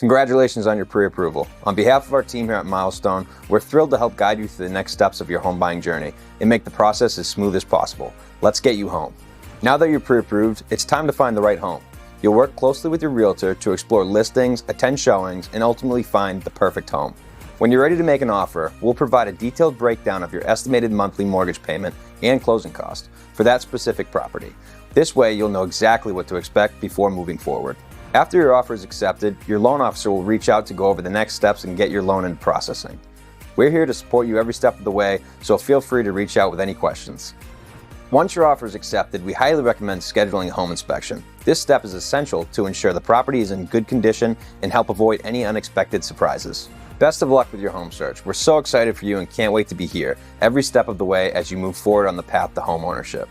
Congratulations on your pre-approval. On behalf of our team here at Milestone, we're thrilled to help guide you through the next steps of your home buying journey and make the process as smooth as possible. Let's get you home. Now that you're pre-approved, it's time to find the right home. You'll work closely with your realtor to explore listings, attend showings, and ultimately find the perfect home. When you're ready to make an offer, we'll provide a detailed breakdown of your estimated monthly mortgage payment and closing cost for that specific property. This way, you'll know exactly what to expect before moving forward. After your offer is accepted, your loan officer will reach out to go over the next steps and get your loan into processing. We're here to support you every step of the way, so feel free to reach out with any questions. Once your offer is accepted, we highly recommend scheduling a home inspection. This step is essential to ensure the property is in good condition and help avoid any unexpected surprises. Best of luck with your home search. We're so excited for you and can't wait to be here every step of the way as you move forward on the path to home ownership.